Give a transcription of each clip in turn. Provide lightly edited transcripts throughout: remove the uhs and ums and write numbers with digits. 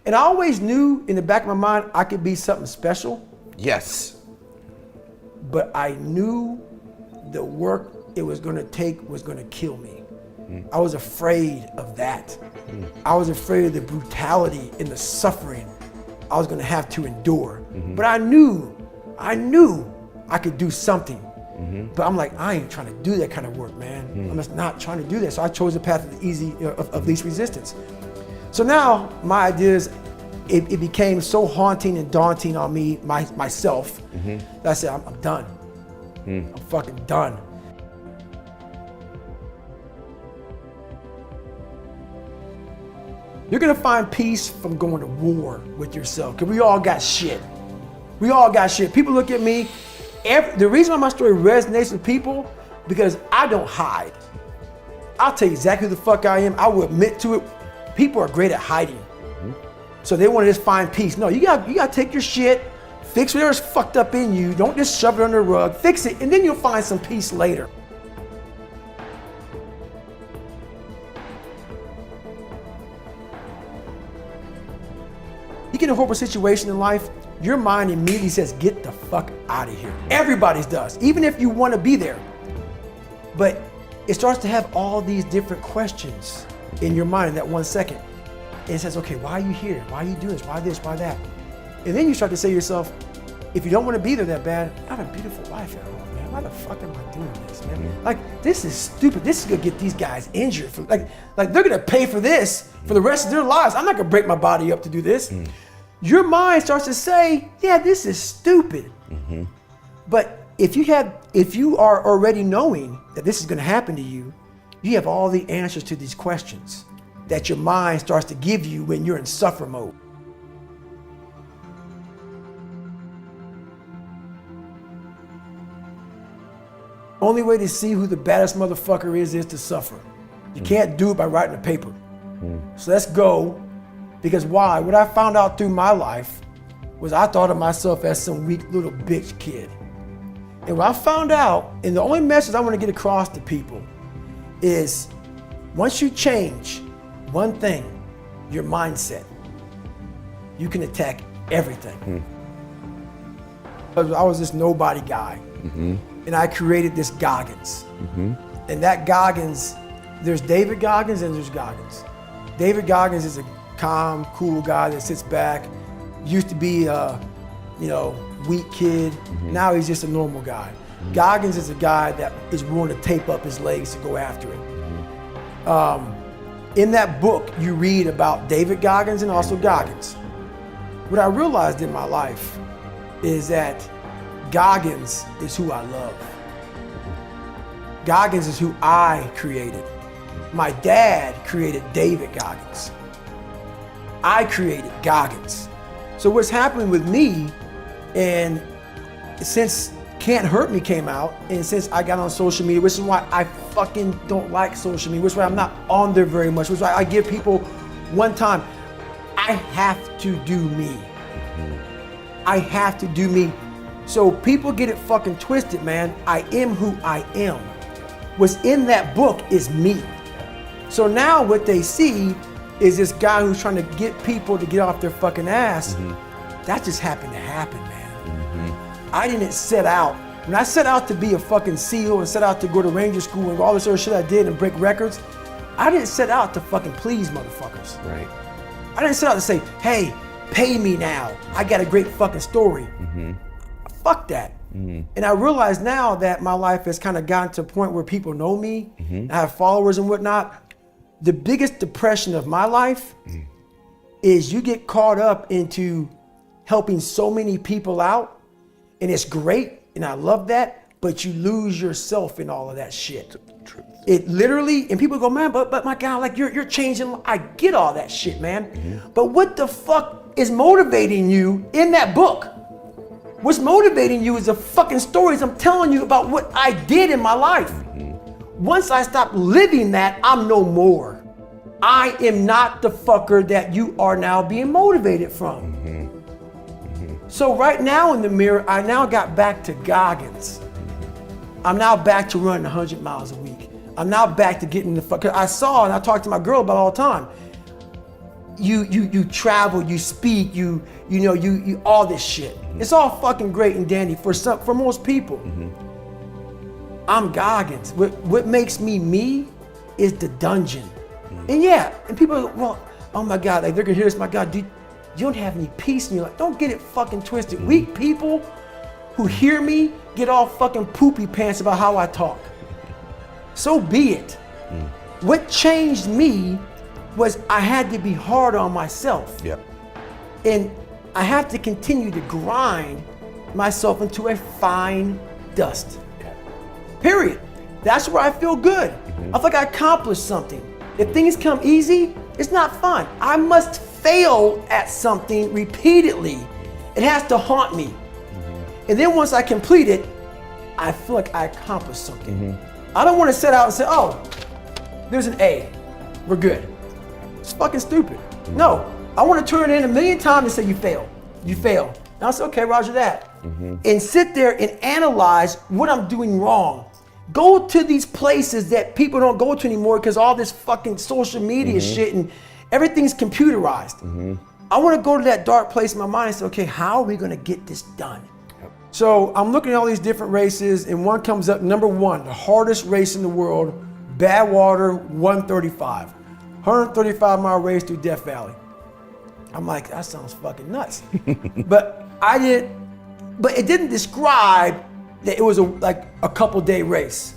And I always knew in the back of my mind I could be something special. Yes. But I knew the work it was gonna take was gonna kill me. I was afraid of that. I was afraid of the brutality and the suffering I was gonna have to endure. But I knew I could do something. But I'm like, I ain't trying to do that kind of work, man. I'm just not trying to do that. So I chose the path of the easy, of least resistance. So now my ideas, it became so haunting and daunting on me, myself, that I said, I'm done. I'm fucking done. You're gonna find peace from going to war with yourself, because we all got shit. We all got shit. People look at me, the reason why my story resonates with people, because I don't hide. I'll tell you exactly who the fuck I am. I will admit to it. People are great at hiding. So they want to just find peace. No, you gotta take your shit, fix whatever's fucked up in you. Don't just shove it under the rug, fix it, and then you'll find some peace later. You get in a horrible situation in life, your mind immediately says, get the fuck out of here. Everybody's does, even if you want to be there. But it starts to have all these different questions in your mind in that 1 second. And it says, okay, why are you here? Why are you doing this? Why this? Why that? And then you start to say to yourself, if you don't want to be there that bad, I have a beautiful life at home, man. Why the fuck am I doing this, man? Like, this is stupid. This is gonna get these guys injured. Like they're gonna pay for this for the rest of their lives. I'm not gonna break my body up to do this. Your mind starts to say, yeah, this is stupid. But if you are already knowing that this is gonna happen to you, you have all the answers to these questions that your mind starts to give you when you're in suffer mode. Only way to see who the baddest motherfucker is to suffer. You can't do it by writing a paper. So let's go, because why? What I found out through my life was I thought of myself as some weak little bitch kid. And what I found out, and the only message I want to get across to people is, once you change one thing, your mindset, you can attack everything. I was this nobody guy, and I created this Goggins. And that Goggins, there's David Goggins and there's Goggins. David Goggins is a calm, cool guy that sits back. Used to be a, weak kid. Now he's just a normal guy. Goggins is a guy that is willing to tape up his legs to go after it. In that book, you read about David Goggins and also Goggins. What I realized in my life is that Goggins is who I love. Goggins is who I created. My dad created David Goggins. I created Goggins. So what's happening with me, and since Can't Hurt Me came out, and since I got on social media, which is why I fucking don't like social media, which is why I'm not on there very much, which is why I give people one time, I have to do me. I have to do me. So people get it fucking twisted, man. I am who I am. What's in that book is me. So now what they see is this guy who's trying to get people to get off their fucking ass. That just happened to happen, man. I didn't set out. When I set out to be a fucking SEAL and set out to go to Ranger School and all this other shit I did and break records, I didn't set out to fucking please motherfuckers. Right. I didn't set out to say, hey, pay me now. I got a great fucking story. Fuck that. And I realize now that my life has kind of gotten to a point where people know me, I have followers and whatnot. The biggest depression of my life is you get caught up into helping so many people out, and it's great, and I love that, but you lose yourself in all of that shit. It literally, and people go, man, but my God, like you're changing. I get all that shit, man. But what the fuck is motivating you in that book? What's motivating you is the fucking stories I'm telling you about what I did in my life. Once I stop living that, I'm no more. I am not the fucker that you are now being motivated from. So right now in the mirror, I now got back to Goggins. I'm now back to running 100 miles a week. I'm now back to getting the fuck. I saw, and I talk to my girl about it all the time. you travel, you speak, you all this shit. It's all fucking great and dandy for most people. I'm Goggins. What makes me is the dungeon. And yeah, and people are like, well, oh my God, like they're gonna hear this, my God, you don't have any peace in your life. Don't get it fucking twisted. Weak people who hear me get all fucking poopy pants about how I talk. So be it. What changed me was I had to be hard on myself. Yep. And I have to continue to grind myself into a fine dust. Period. That's where I feel good. I feel like I accomplished something. If things come easy, it's not fun. I must fail at something repeatedly. It has to haunt me. And then once I complete it, I feel like I accomplished something. I don't want to set out and say, oh, there's an A, we're good. It's fucking stupid. No, I want to turn it in 1,000,000 times and say you failed. You failed. And I'll say, okay, roger that. And sit there and analyze what I'm doing wrong. Go to these places that people don't go to anymore because all this fucking social media shit and everything's computerized. I want to go to that dark place in my mind and say, okay, how are we going to get this done? So I'm looking at all these different races and one comes up, number one, the hardest race in the world, Badwater 135. 135-mile race through Death Valley. I'm like, that sounds fucking nuts. But it didn't describe that it was like a couple day race.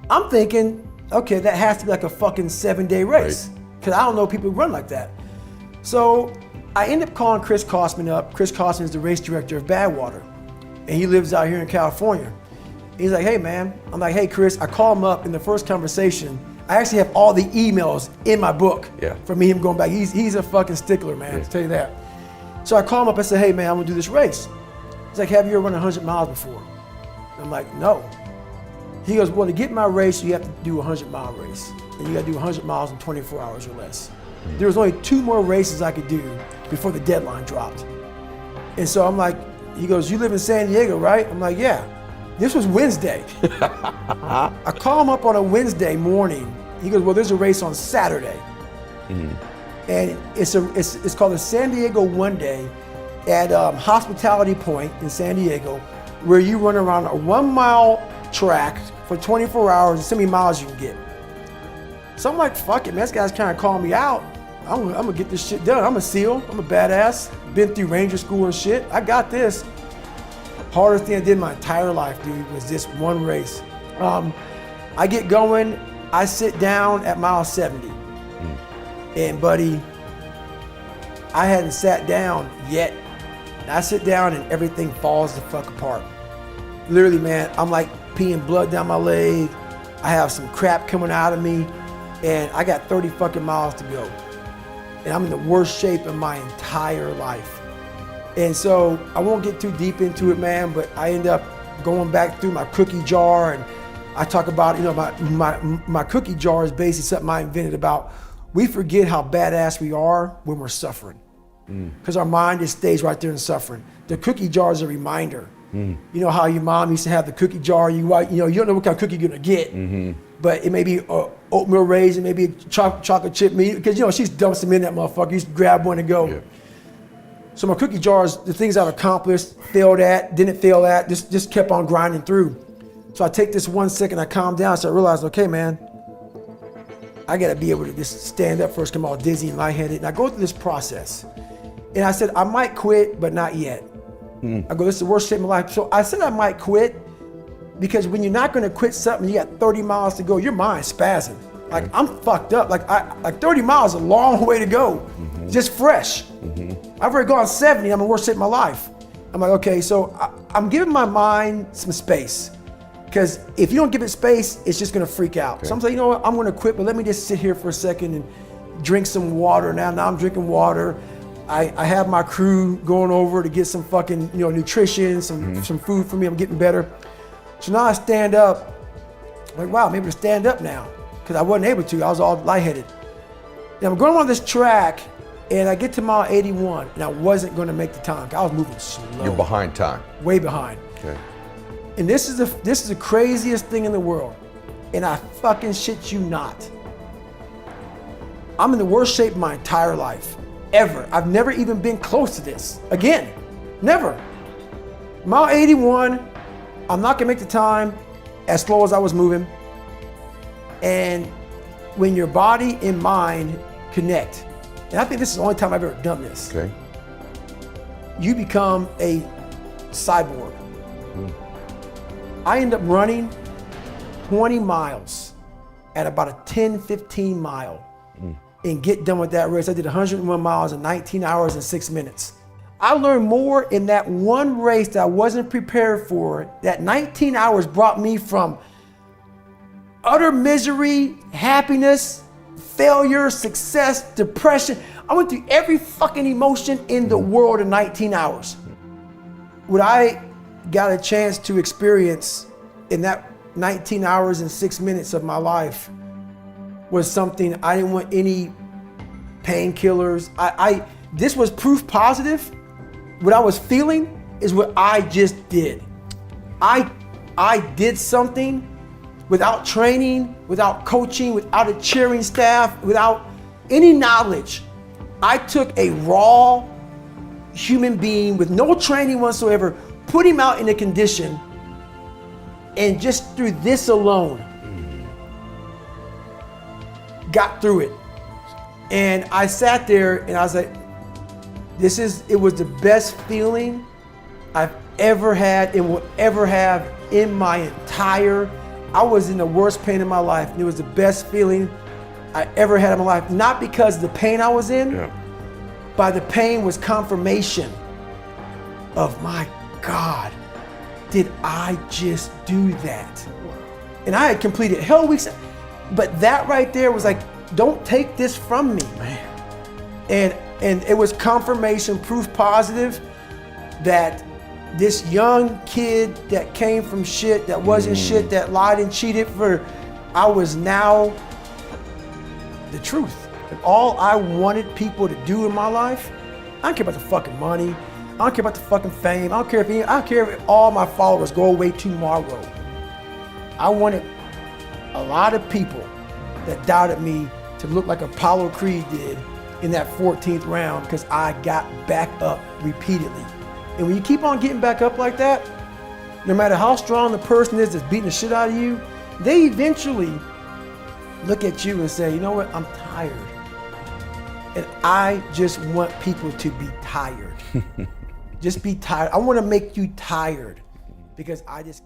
I'm thinking, okay, that has to be like a fucking 7-day race. Because I don't know people who run like that. So I end up calling Chris Kosman up. Chris Kosman is the race director of Badwater. And he lives out here in California. He's like, hey man. I'm like, hey Chris, I call him up in the first conversation. I actually have all the emails in my book for me, him going back. He's a fucking stickler, man, I'll tell you that. So I call him up and say, hey man, I'm gonna do this race. He's like, have you ever run 100 miles before? I'm like, no. He goes, well, to get my race, you have to do a 100-mile race. And you gotta do 100 miles in 24 hours or less. There was only 2 more races I could do before the deadline dropped. And so I'm like, he goes, you live in San Diego, right? I'm like, yeah. This was Wednesday. I call him up on a Wednesday morning. He goes, well, there's a race on Saturday. And it's called the San Diego One Day at Hospitality Point in San Diego, where you run around a 1-mile track for 24 hours and see how many miles you can get. So I'm like, fuck it, man, this guy's kind of calling me out. I'm gonna get this shit done. I'm a SEAL, I'm a badass. Been through Ranger school and shit. I got this. Hardest thing I did my entire life, dude, was this one race. I get going, I sit down at mile 70. And buddy, I hadn't sat down yet. I sit down and everything falls the fuck apart. Literally, man, I'm like peeing blood down my leg. I have some crap coming out of me and I got 30 fucking miles to go. And I'm in the worst shape of my entire life. And so I won't get too deep into it, man, but I end up going back through my cookie jar and I talk about, my cookie jar is basically something I invented about. We forget how badass we are when we're suffering. Because our mind just stays right there in suffering. The cookie jar is a reminder. You know how your mom used to have the cookie jar, you don't know what kind of cookie you're gonna get, but it may be oatmeal raisin, maybe chocolate chip meat, because she's dumps them in that motherfucker, you just grab one and go. Yeah. So my cookie jars, the things I've accomplished, failed at, didn't fail at, just kept on grinding through. So I take this 1 second, I calm down, so I realize, okay man, I gotta be able to just stand up first, come all dizzy and lightheaded, and I go through this process. And I said, I might quit, but not yet. I go, this is the worst shape of my life. So I said I might quit because when you're not gonna quit something, you got 30 miles to go, your mind's spazzing. Like I'm fucked up. Like 30 miles is a long way to go, just fresh. I've already gone 70, I'm in the worst shape of my life. I'm like, okay, so I'm giving my mind some space. Because if you don't give it space, it's just gonna freak out. Okay. So I'm like, you know what, I'm gonna quit, but let me just sit here for a second and drink some water. Now I'm drinking water. I have my crew going over to get some fucking, nutrition, some food for me. I'm getting better. So now I stand up. I'm like, wow, I'm able to stand up now. Because I wasn't able to, I was all lightheaded. And I'm going on this track and I get to mile 81 and I wasn't gonna make the time. I was moving slow. You're behind time. Way behind. Okay. And this is the craziest thing in the world. And I fucking shit you not. I'm in the worst shape of my entire life. ever. I've never even been close to this. Again, never. Mile 81, I'm not gonna make the time as slow as I was moving. And when your body and mind connect, and I think this is the only time I've ever done this, Okay. you become a cyborg. I end up running 20 miles at about a 10, 15 mile and get done with that race. I did 101 miles in 19 hours and 6 minutes. I learned more in that one race that I wasn't prepared for. That 19 hours brought me from utter misery, happiness, failure, success, depression. I went through every fucking emotion in the world in 19 hours. What I got a chance to experience in that 19 hours and 6 minutes of my life was something I didn't want any painkillers. This was proof positive. What I was feeling is what I just did. I did something without training, without coaching, without a cheering staff, without any knowledge. I took a raw human being with no training whatsoever, put him out in a condition, and just through this alone, got through it. And I sat there and I was like, it was the best feeling I've ever had and will ever have in my entire, I was in the worst pain in my life. And it was the best feeling I ever had in my life. Not because of the pain I was in, but the pain was confirmation of, my God, did I just do that? And I had completed hell weeks, but that right there was like, don't take this from me, man. And it was confirmation, proof positive that this young kid that came from shit, that wasn't shit, that lied and cheated I was now the truth. And all I wanted people to do in my life, I don't care about the fucking money, I don't care about the fucking fame, I don't care if all my followers go away tomorrow. I wanted a lot of people that doubted me to look like Apollo Creed did in that 14th round, because I got back up repeatedly. And when you keep on getting back up like that, no matter how strong the person is that's beating the shit out of you, they eventually look at you and say, you know what, I'm tired. And I just want people to be tired. Just be tired. I want to make you tired, because I just